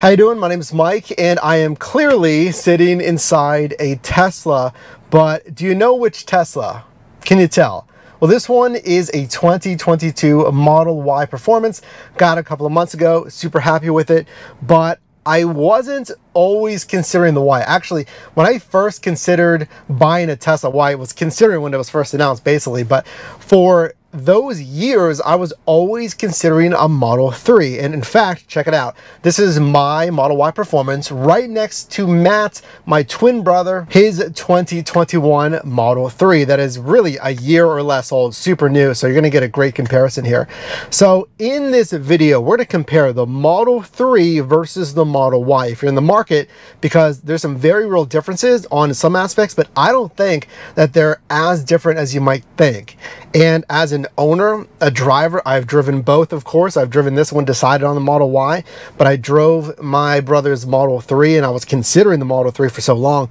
How you doing? My name is Mike, and I am clearly sitting inside a Tesla, but do you know which Tesla? Can you tell? Well, this one is a 2022 Model Y Performance. Got it a couple of months ago, super happy with it, but I wasn't always considering the Y. Actually, when I first considered buying a Tesla Y, I was considering when it was first announced, basically, but for those years, I was always considering a Model 3. And in fact, check it out. This is my Model Y Performance right next to Matt, my twin brother, his 2021 Model 3. That is really a year or less old, super new. So you're going to get a great comparison here. So in this video, we're going to compare the Model 3 versus the Model Y. If you're in the market, because there's some very real differences on some aspects, but I don't think that they're as different as you might think. And as an owner, a driver, I've driven both, of course. I've driven this one, decided on the Model Y, but I drove my brother's Model 3 and I was considering the Model 3 for so long.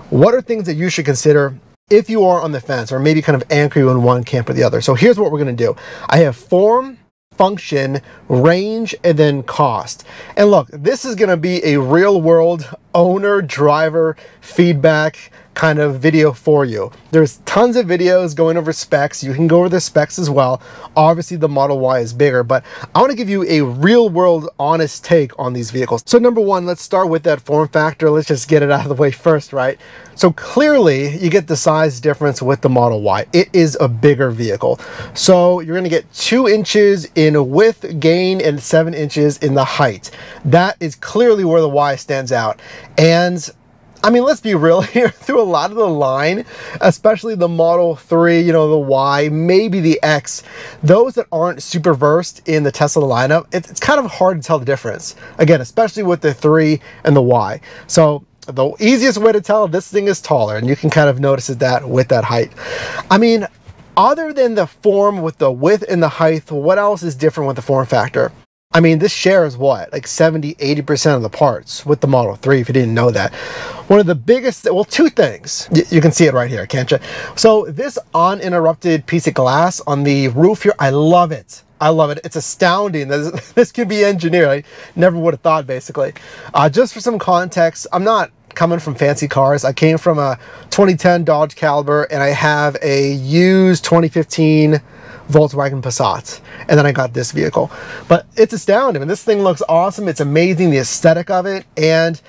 What are things that you should consider if you are on the fence, or maybe kind of anchor you in one camp or the other? So here's what we're going to do. I have form, function, range, and then cost. And look, this is going to be a real world owner driver feedback kind of video for you. There's tons of videos going over specs. You can go over the specs as well. Obviously the Model Y is bigger, but I want to give you a real world honest take on these vehicles. So number one, let's start with that form factor. Let's just get it out of the way first, right? So clearly you get the size difference with the Model Y. It is a bigger vehicle. So you're going to get 2 inches in width gain and 7 inches in the height. That is clearly where the Y stands out. And I mean, let's be real here, through a lot of the line, especially the Model 3, you know, the Y, maybe the X, those that aren't super versed in the Tesla lineup, it's kind of hard to tell the difference. Again, especially with the 3 and the Y. So the easiest way to tell this thing is taller, and you can kind of notice that with that height. I mean, other than the form with the width and the height, what else is different with the form factor? I mean, this shares what, like 70–80% of the parts with the Model 3, if you didn't know that. One of the biggest, well, 2 things. You can see it right here, can't you? So this uninterrupted piece of glass on the roof here, I love it. I love it. It's astounding that this can be engineered. I never would have thought, basically. Just for some context, I'm not coming from fancy cars. I came from a 2010 Dodge Caliber, and I have a used 2015 Volkswagen Passat, and then I got this vehicle. But it's astounding. I mean, this thing looks awesome. It's amazing, the aesthetic of it. And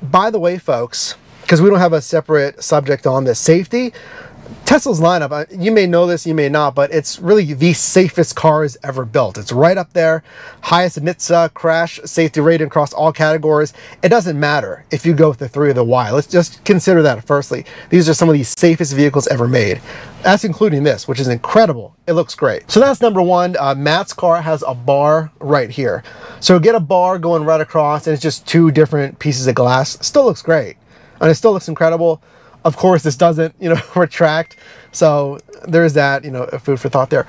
by the way, folks, because we don't have a separate subject on this, safety, Tesla's lineup, you may know this, you may not, but it's really the safest cars ever built. It's right up there, highest NHTSA crash safety rating across all categories. It doesn't matter if you go with the 3 or the Y. Let's just consider that firstly. These are some of the safest vehicles ever made. That's including this, which is incredible. It looks great. So that's number one. Matt's car has a bar right here. So get a bar going right across, and it's just 2 different pieces of glass. Still looks great, and it still looks incredible. Of course, this doesn't, you know, retract. So there's that, you know, food for thought there.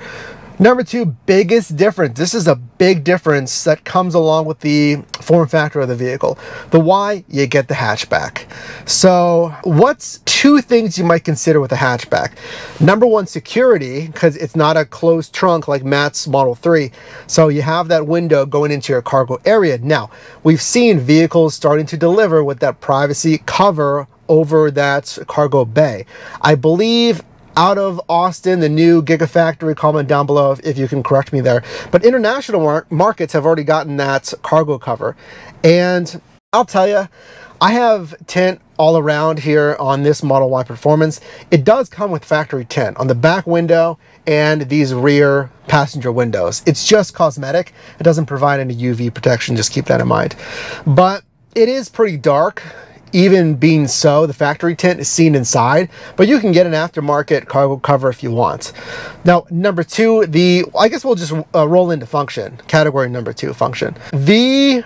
Number 2, biggest difference. This is a big difference that comes along with the form factor of the vehicle. The Y, you get the hatchback. So what's 2 things you might consider with a hatchback? Number 1, security, because it's not a closed trunk like Matt's Model 3. So you have that window going into your cargo area. Now, we've seen vehicles starting to deliver with that privacy cover over that cargo bay. I believe out of Austin, the new Gigafactory, comment down below if you can correct me there. But international markets have already gotten that cargo cover. And I'll tell you, I have tint all around here on this Model Y Performance. It does come with factory tint on the back window and these rear passenger windows. It's just cosmetic. It doesn't provide any UV protection, just keep that in mind. But it is pretty dark. Even being so, the factory tint is seen inside, but you can get an aftermarket cargo cover if you want. Now, number 2, I guess we'll just roll into function. Category number 2, function. The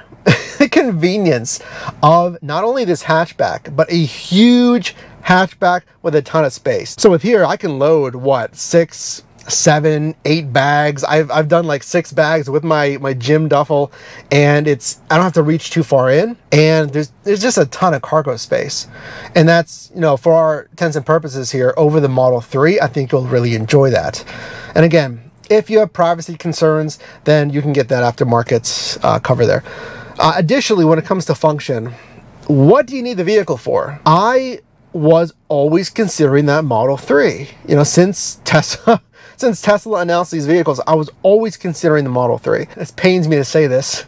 convenience of not only this hatchback, but a huge hatchback with a ton of space. So with here, I can load, what, 6, 7, 8 bags. I've done like 6 bags with my gym duffel, and I don't have to reach too far in, and there's just a ton of cargo space. And that's, you know, for our intents and purposes here over the Model 3, I think you'll really enjoy that. And again, if you have privacy concerns, then you can get that aftermarket cover there. Additionally, when it comes to function, what do you need the vehicle for? I was always considering that Model 3. You know, since Tesla announced these vehicles, I was always considering the Model 3. It pains me to say this.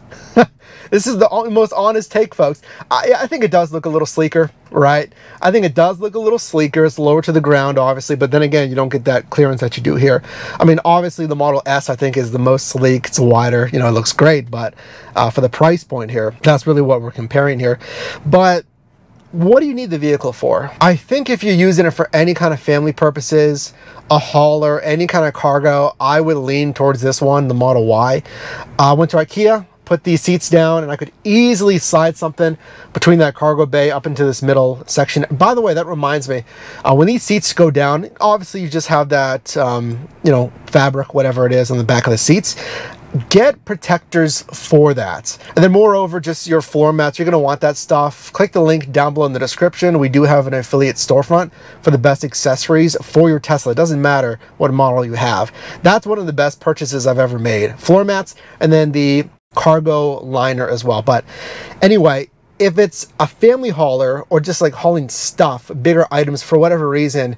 This is the most honest take, folks. I think it does look a little sleeker, right? I think it does look a little sleeker. It's lower to the ground, obviously, but then again, you don't get that clearance that you do here. I mean, obviously, the Model S, I think, is the most sleek. It's wider. You know, it looks great, but for the price point here, that's really what we're comparing here. But what do you need the vehicle for? I think if you're using it for any kind of family purposes, a hauler, any kind of cargo, I would lean towards this one, the Model Y. I went to IKEA, put these seats down, and I could easily slide something between that cargo bay up into this middle section. By the way, that reminds me, when these seats go down, obviously you just have that, you know, fabric, whatever it is, on the back of the seats. Get protectors for that. And then moreover, just your floor mats, you're going to want that stuff. Click the link down below in the description. We do have an affiliate storefront for the best accessories for your Tesla. It doesn't matter what model you have. That's one of the best purchases I've ever made. Floor mats, and then the cargo liner as well. But anyway, if it's a family hauler or just like hauling stuff, bigger items for whatever reason,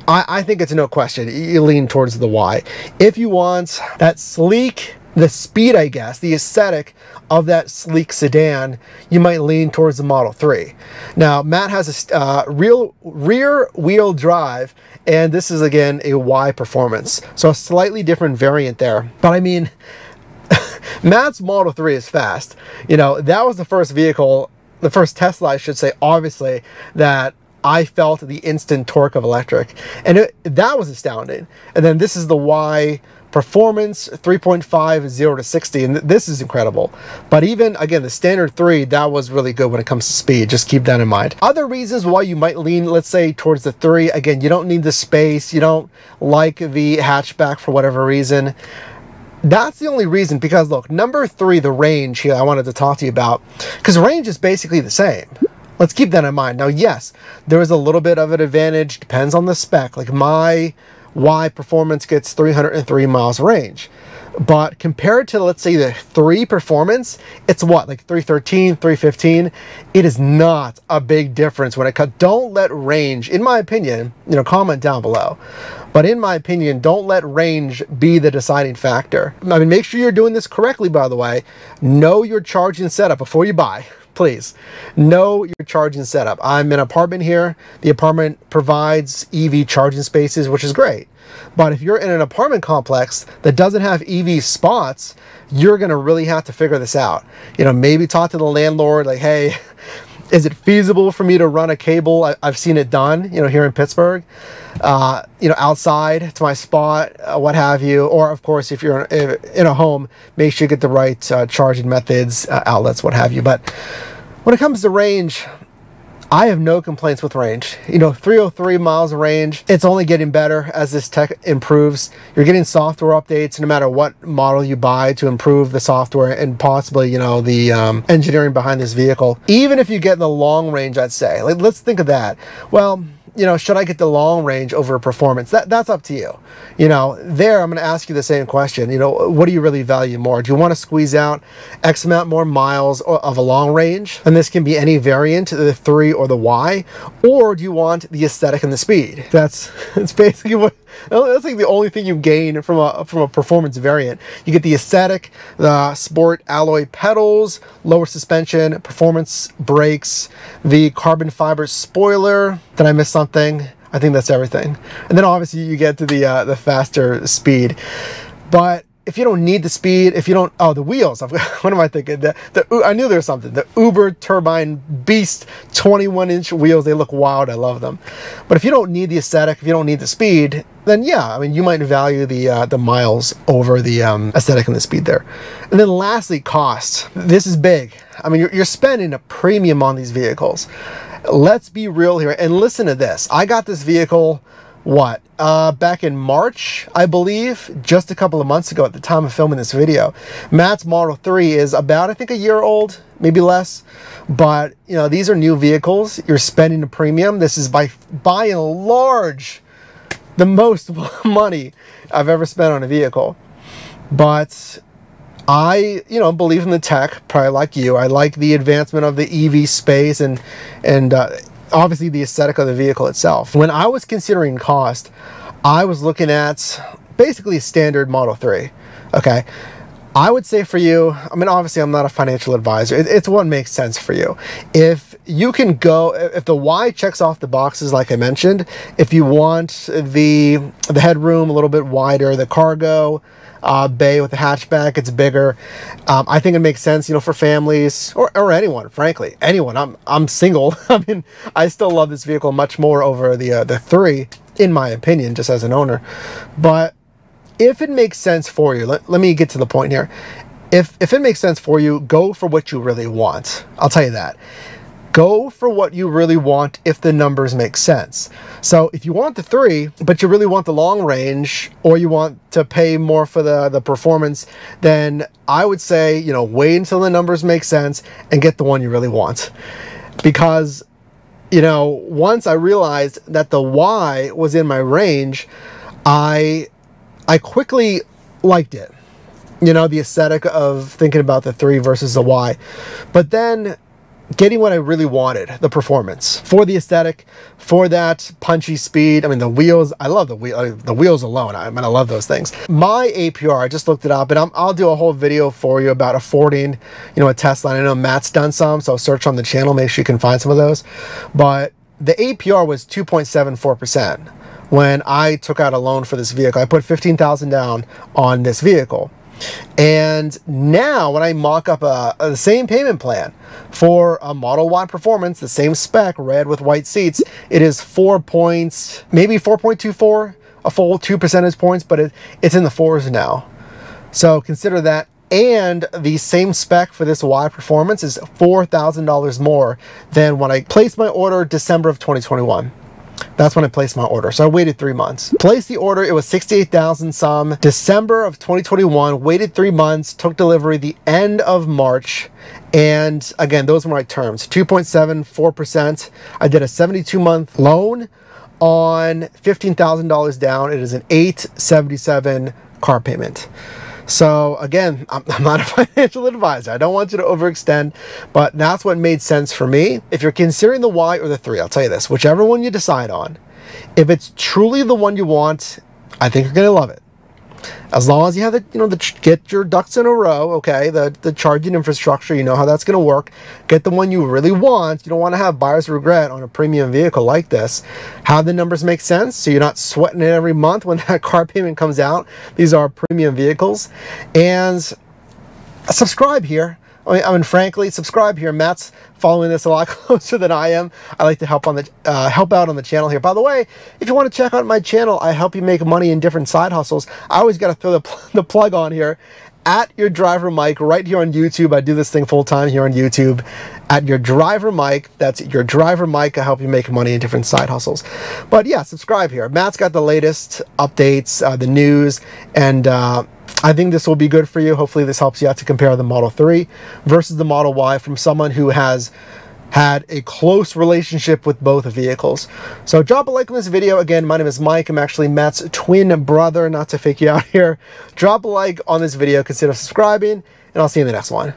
I think it's no question. You lean towards the Y. If you want that sleek, the speed, I guess, the aesthetic of that sleek sedan, you might lean towards the Model 3. Now, Matt has a rear wheel drive, and this is, again, a Y performance. So a slightly different variant there. But I mean, Matt's Model 3 is fast. You know, that was the first vehicle, the first Tesla, I should say, obviously, that I felt the instant torque of electric. And that was astounding. And then this is the Y performance, 3.5, 0 to 60, and this is incredible. But even, again, the standard 3, that was really good when it comes to speed. Just keep that in mind. Other reasons why you might lean, let's say, towards the 3, again, you don't need the space, you don't like the hatchback for whatever reason. That's the only reason, because look, number 3, the range here I wanted to talk to you about, because range is basically the same. Let's keep that in mind. Now, yes, there is a little bit of an advantage, depends on the spec. Like my Y performance gets 303 miles range. But compared to, let's say, the 3 performance, it's what, like 313, 315? It is not a big difference when it comes. Don't let range, in my opinion, you know, comment down below. But in my opinion, don't let range be the deciding factor. I mean, make sure you're doing this correctly, by the way. Know your charging setup before you buy. Please know your charging setup. I'm in an apartment here. The apartment provides EV charging spaces, which is great. But if you're in an apartment complex that doesn't have EV spots, you're going to really have to figure this out. You know, maybe talk to the landlord, like, hey, is it feasible for me to run a cable? I've seen it done, you know, here in Pittsburgh, you know, outside to my spot, what have you. Or, of course, if you're in a home, make sure you get the right charging methods, outlets, what have you. But when it comes to range, I have no complaints with range. You know, 303 miles of range. It's only getting better as this tech improves. You're getting software updates no matter what model you buy to improve the software and possibly, you know, the engineering behind this vehicle. Even if you get the long range, I'd say. Like, let's think of that. Well, you know, should I get the long range over performance? That's up to you. You know, there I'm going to ask you the same question. You know, what do you really value more? Do you want to squeeze out X amount more miles of a long range? And this can be any variant, the 3 or the Y. Or do you want the aesthetic and the speed? That's basically what. That's like the only thing you gain from a performance variant. You get the aesthetic, the sport alloy pedals, lower suspension, performance brakes, the carbon fiber spoiler. Did I miss something? I think that's everything. And then obviously you get to the faster speed. But if you don't need the speed, if you don't, oh, the wheels, what am I thinking? I knew there was something. The Uber Turbine Beast 21-inch wheels, they look wild. I love them. But if you don't need the aesthetic, if you don't need the speed, then yeah, I mean, you might value the miles over the aesthetic and the speed there. And then lastly, cost. This is big. I mean, you're spending a premium on these vehicles. Let's be real here and listen to this. I got this vehicle, what, back in March, I believe, just a couple of months ago at the time of filming this video. Matt's Model 3 is about, I think, a year old, maybe less. But, you know, these are new vehicles. You're spending a premium. This is by and large the most money I've ever spent on a vehicle. But I, believe in the tech, probably like you. I like the advancement of the EV space and obviously the aesthetic of the vehicle itself. When I was considering cost, I was looking at basically standard Model 3. Okay. I would say for you, I mean, obviously I'm not a financial advisor. It's what makes sense for you. If you can go, if the Y checks off the boxes, like I mentioned, if you want the headroom a little bit wider, the cargo bay with the hatchback, it's bigger. I think it makes sense, for families or anyone, frankly, anyone. I'm single. I mean, I still love this vehicle much more over the 3, in my opinion, just as an owner. But if it makes sense for you, let me get to the point here. If it makes sense for you, go for what you really want. I'll tell you that. Go for what you really want if the numbers make sense. So if you want the 3, but you really want the long range, or you want to pay more for the performance, then I would say, wait until the numbers make sense and get the one you really want. Because, once I realized that the Y was in my range, I quickly liked it. The aesthetic of thinking about the 3 versus the Y. But then getting what I really wanted, the performance, for the aesthetic, for that punchy speed. I mean, the wheels, I love the wheels alone. I love those things. My APR, I just looked it up, and I'll do a whole video for you about affording, a Tesla. And I know Matt's done some, so search on the channel, make sure you can find some of those. But the APR was 2.74%. When I took out a loan for this vehicle. I put $15,000 down on this vehicle. And now when I mock up the same payment plan for a Model Y Performance, the same spec, red with white seats, it is maybe 4.24, a full 2 percentage points, but it's in the 4s now. So consider that. And the same spec for this Y Performance is $4,000 more than when I placed my order December of 2021. That's when I placed my order. So I waited 3 months. Placed the order, it was $68,000 some. December of 2021, waited 3 months, took delivery the end of March. And again, those were my terms, 2.74%. I did a 72-month loan on $15,000 down. It is an $877 car payment. So again, I'm not a financial advisor. I don't want you to overextend, but that's what made sense for me. If you're considering the Y or the 3, I'll tell you this, whichever one you decide on, if it's truly the one you want, I think you're going to love it. As long as you have get your ducks in a row, okay, the charging infrastructure, you know how that's going to work. Get the one you really want. You don't want to have buyer's regret on a premium vehicle like this. Have the numbers make sense so you're not sweating it every month when that car payment comes out. These are premium vehicles. And subscribe here. I mean, frankly, subscribe here. Matt's following this a lot closer than I am. I like to help out on the channel here. By the way, if you want to check out my channel, I help you make money in different side hustles. I always got to throw the plug on here. At Your Driver Mike, right here on YouTube. I do this thing full time here on YouTube. At Your Driver Mike, that's Your Driver Mike. I help you make money in different side hustles. But yeah, subscribe here. Matt's got the latest updates, the news, and I think this will be good for you. Hopefully this helps you out to compare the Model 3 versus the Model Y from someone who has had a close relationship with both vehicles. So drop a like on this video. Again, my name is Mike. I'm actually Matt's twin brother, not to fake you out here. Drop a like on this video, consider subscribing, and I'll see you in the next one.